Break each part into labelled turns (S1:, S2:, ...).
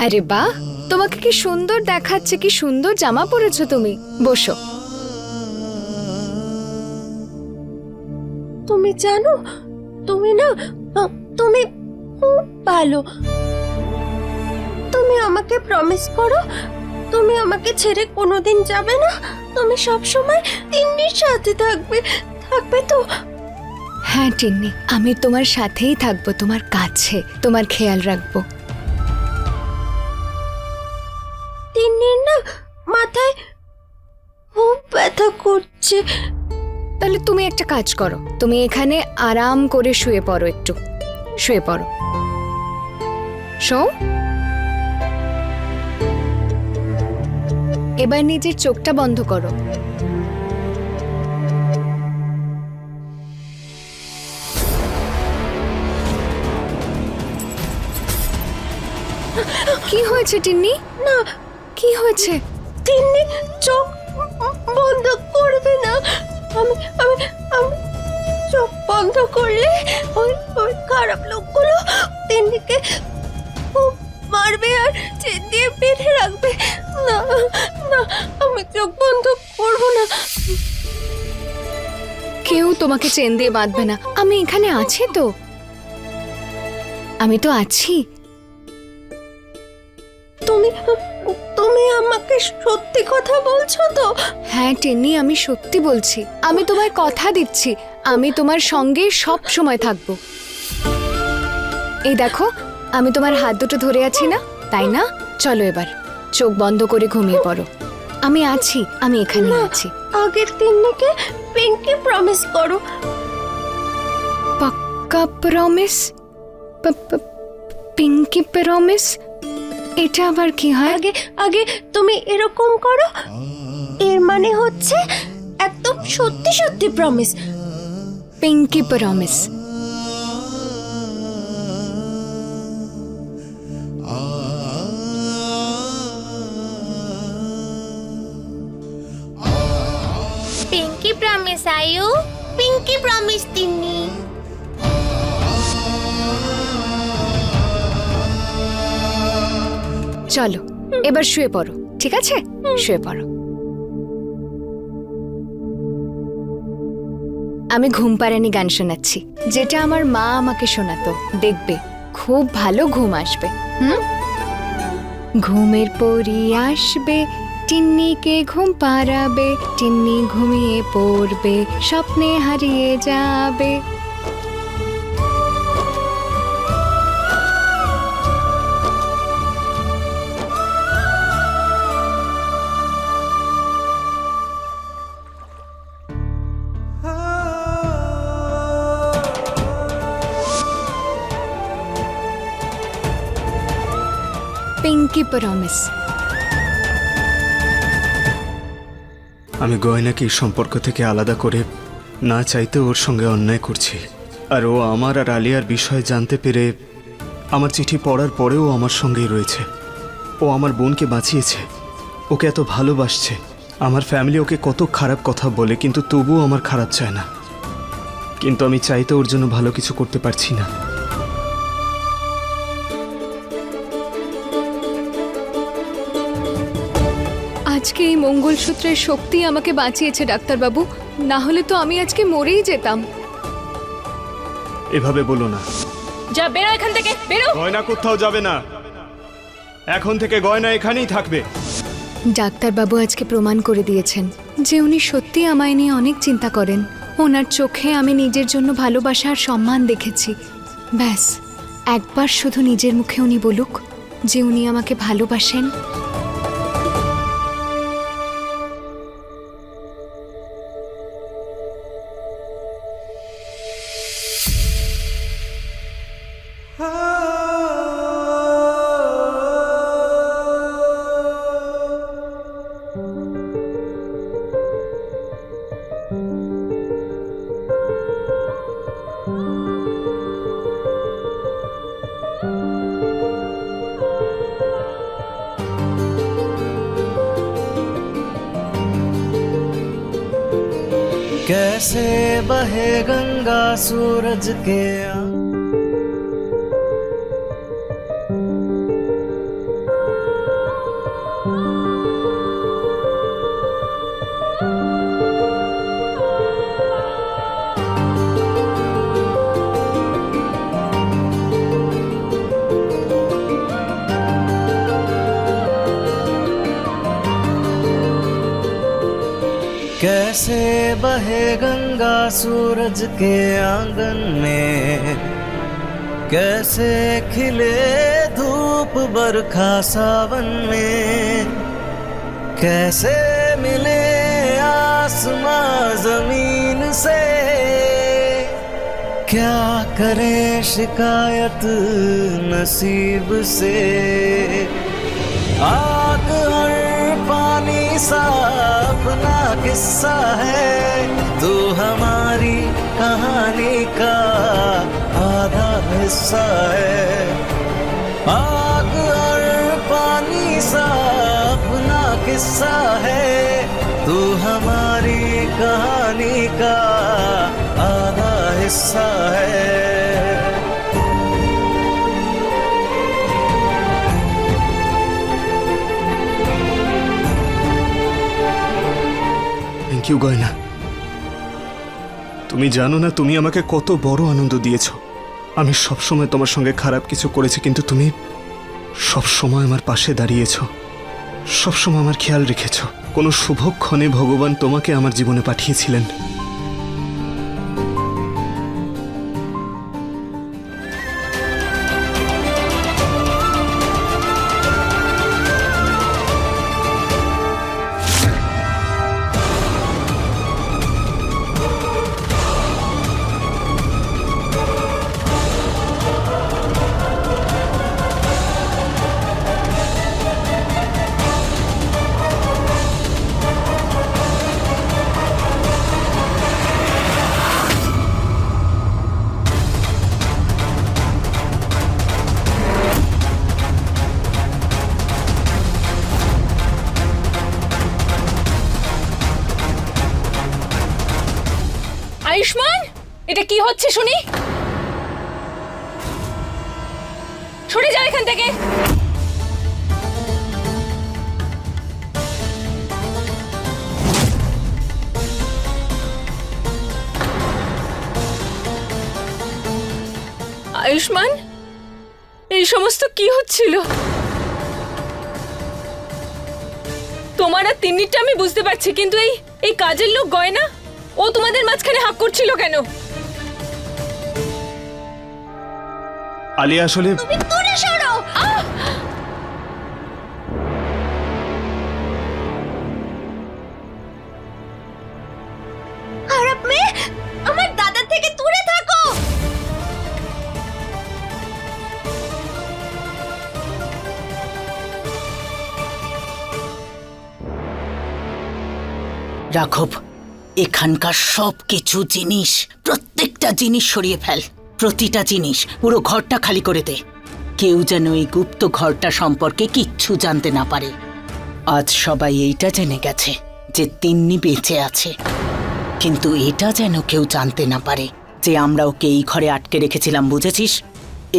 S1: আরে বাহ, তোমাকে কি সুন্দর দেখাচ্ছে, কি সুন্দর জামা পরেছো তুমি। বসো।
S2: তুমি জানো, তুমি না, তুমি খুব ভালো। তুমি আমাকে প্রমিস করো, তুমি আমাকে ছেড়ে কোনোদিন যাবে না। তুমি সব সময় তিন্নির সাথে থাকবে, থাকবে তো?
S1: হ্যাঁ টিন্নি, আমি তোমার সাথেই থাকবো, তোমার কাছে, তোমার খেয়াল রাখবো।
S2: তিন্নির না মাথায় খুব ব্যথা করছে।
S1: তাহলে তুমি একটা কাজ করো, তুমি এখানে আরাম করে শুয়ে পড়ো, একটু শুয়ে পড়ো। শো, এবার নিজের চোখটা বন্ধ করো। কি হয়েছে টিন্নি?
S2: না,
S1: কি হয়েছে?
S2: তিন্নি চোখ বন্ধ করবে না। আমি আমি আমি চোখ বন্ধ করলে ওই ওই খারাপ লোকগুলো তিন্নিকে খুব মারবে আর চেন দিয়ে বেঁধে রাখবে। না না, আমি চোখ বন্ধ করবো না।
S1: কেউ তোমাকে চেন দিয়ে বাঁধবে না, আমি এখানে আছি তো, আমি তো আছি।
S2: তুমি তুমি আমাকে সত্যি কথা বলছো তো?
S1: হ্যাঁ টেন্নি, আমি সত্যি বলছি, আমি তোমায় কথা দিচ্ছি, আমি তোমার সঙ্গে সব সময় থাকবো। এই দেখো, আমি তোমার হাত দুটো ধরে আছি না, তাই না? চলো এবার চোখ বন্ধ করে ঘুমিয়ে পড়ো। আমি আছি, আমি এখানে আছি।
S2: আগের তিন্নিকে পিঙ্কি প্রমিস করো।
S1: পাক্কা প্রমিস? Pinky promise? এটা আবার কি হয়?
S2: আগে আগে তুমি এরকম করো, এর মানে হচ্ছে একদম সত্যি সত্যি promise.
S1: Pinky promise.
S2: Pinky promise আয়ু, পিঙ্কি প্রমিস তিন্নি।
S1: চলো এবার শুয়ে পড়ো, ঠিক আছে? শুয়ে পড়ো। আমি ঘুম পাড়ানি গান শোনাচ্ছি, যেটা আমার মা আমাকে শোনাতো, দেখবে খুব ভালো ঘুম আসবে। ঘুমের পরি আসবে, টিন্নিকে ঘুম পাড়াবে, টিন্নি ঘুমিয়ে পড়বে, স্বপ্নে হারিয়ে যাবে। Pinky promise.
S3: আমি গয়নাকে এই সম্পর্ক থেকে আলাদা করে না চাইতে ওর সঙ্গে অন্যায় করছি, আর ও আমার আর আলিয়ার বিষয় জানতে পেরে আমার চিঠি পড়ার পরেও আমার সঙ্গেই রয়েছে। ও আমার বোনকে বাঁচিয়েছে, ওকে এত ভালোবাসছে। আমার ফ্যামিলি ওকে কত খারাপ কথা বলে, কিন্তু তবুও আমার খারাপ চায় না। কিন্তু আমি চাইতে ওর জন্য ভালো কিছু করতে পারছি না।
S1: আজকে এই মঙ্গলসূত্রের শক্তি আমাকে বাঁচিয়েছে ডাক্তারবাবু, না হলে তো আমি আজকে মরেই যেতাম।
S3: এভাবে বলো না।
S2: যা, বেরো এখান থেকে, বেরো।
S3: গয়না কোথাও যাবে না, এখন থেকে গয়না এখানেই থাকবে।
S1: ডাক্তারবাবু আজকে প্রমাণ করে দিয়েছেন যে উনি সত্যি আমায় নিয়ে অনেক চিন্তা করেন। ওনার চোখে আমি নিজের জন্য ভালোবাসা আর সম্মান দেখেছি। ব্যাস একবার শুধু নিজের মুখে উনি বলুক যে উনি আমাকে ভালোবাসেন।
S4: कैसे बहे गंगा सूरज के कैसे बहे गंगा सूरज के आंगन में, कैसे खिले धूप बरखा सावन में, कैसे मिले आसमां जमीन से, क्या करे शिकायत नसीब से। आग और पानी सा अपना किस्सा है, तू हमारी कहानी का आधा हिस्सा है। आग और पानी सा अपना किस्सा है, तू हमारी कहानी का आधा हिस्सा है।
S3: থ্যাংক ইউ গয়না। তুমি জানো না তুমি আমাকে কত বড় আনন্দ দিয়েছো। আমি সবসময় তোমার সঙ্গে খারাপ কিছু করেছি, কিন্তু তুমি সবসময় আমার পাশে দাঁড়িয়েছো, সবসময় আমার খেয়াল রেখেছো। কোনো শুভক্ষণে ভগবান তোমাকে আমার জীবনে পাঠিয়েছিলেন।
S1: আয়ুষ্মান, এটা কি হচ্ছে শুনি? সরে যাও এখান থেকে। আয়ুষ্মান, এই সমস্ত কি হচ্ছিল? তোমার আর তিন্নিটা আমি বুঝতে পারছি, কিন্তু এই কাজের লোক গয়না, ও তোমাদের মাঝখানে হাক করছিল কেন?
S3: আলিয়া আসলে
S2: তুমি দূরে সরো। খারাপ মেয়ে, আমার দাদা থেকে দূরে থাকো।
S5: রাঘব, এখানকার সব কিছু জিনিস, প্রত্যেকটা জিনিস সরিয়ে ফেল। প্রতিটা জিনিস, পুরো ঘরটা খালি করে দে। কেউ যেন এই গুপ্ত ঘরটা সম্পর্কে কিচ্ছু জানতে না পারে। আজ সবাই এইটা জেনে গেছে যে তিন্নি বেঁচে আছে, কিন্তু এটা যেন কেউ জানতে না পারে যে আমরা ওকে এই ঘরে আটকে রেখেছিলাম, বুঝেছিস?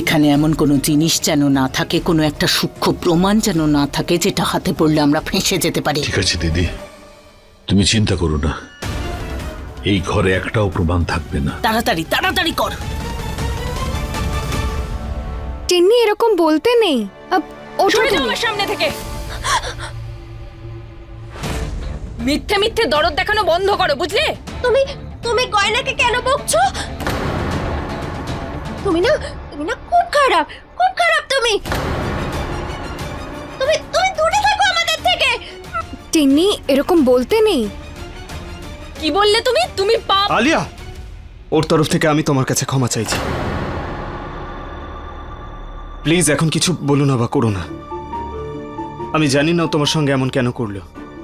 S5: এখানে এমন কোনো জিনিস যেন না থাকে, কোনো একটা সূক্ষ্ম প্রমাণ যেন না থাকে যেটা হাতে পড়লে আমরা ফেঁসে যেতে পারি।
S6: ঠিক আছে দিদি, তুমি চিন্তা করো না, এই ঘরে একটাও প্রমাণ থাকবে না।
S5: তাড়াতাড়ি তাড়াতাড়ি কর।
S1: টিন্নি, এরকম বলতে নেই।
S7: সরে যাও আমার সামনে থেকে। মিথ্যে মিথ্যে দরদ দেখানো বন্ধ করো, বুঝলে?
S2: তুমি তুমি গয়নাকে কেন বকছো? তুমি না খুব খারাপ, খুব খারাপ। তুমি তুমি তুমি দূরে থাকো আমাদের থেকে।
S1: টিন্নি, এরকম বলতে নেই।
S7: কি বললে তুমি? তুমি পাপ।
S3: আলিয়া, ওর তরফ থেকে আমি তোমার কাছে ক্ষমা চাইছি। প্লিজ এখন কিছু বলো না বা করো না। আমি জানি না ও তোমার সঙ্গে এমন কেন করলো।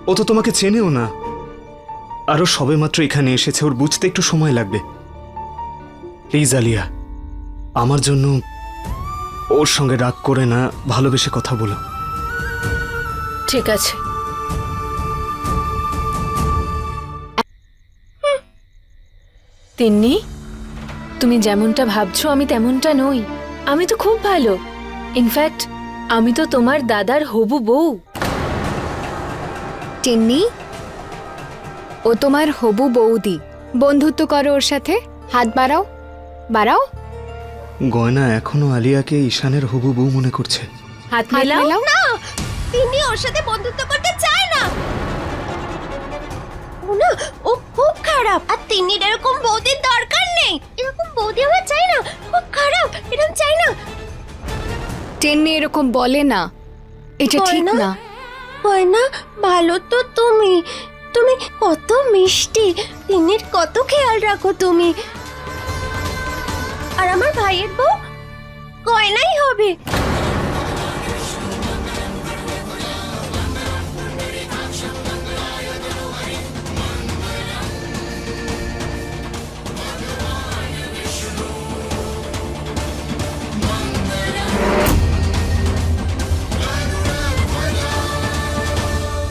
S3: ও তো তোমাকে চেনেও না, আরো সবেমাত্র এখানে এসেছে, ওর বুঝতে একটু সময় লাগবে। প্লিজ আলিয়া, আমার জন্য ওর সঙ্গে রাগ করে না, ভালোবেসে কথা বলো।
S7: ঠিক আছে। তিন্নি, তুমি যেমনটা ভাবছো আমি তেমনটা নই। আমি তো খুব ভালো। ইনফ্যাক্ট আমি তো তোমার দাদার হবু বউ।
S1: টিন্নি, ও তোমার হবু বৌদি। বন্ধুত্ব করো ওর সাথে, হাত বাড়াও বাড়াও।
S3: গয়না এখনো আলিয়াকে ঈশানের হবু বউ মনে করছে।
S7: হাত
S1: হাত
S7: মেলাও।
S1: মেলাও।
S2: না, তিনি ওর সাথে বন্ধুত্ব করতে চায় না। ও না তিন্নির এরকম বৌদির দরকার নেই। এরকম বৌদি আমার চাই না, খুব খারাপ, এরকম চাই না।
S1: টেন্নি এরকম বলে না, এটা ঠিক না।
S2: গয়না ভালো তো তুমি, তুমি কত মিষ্টি, তিন্নির কত খেয়াল রাখো তুমি। আর আমার ভাইয়ের বউ গয়নাই হবে।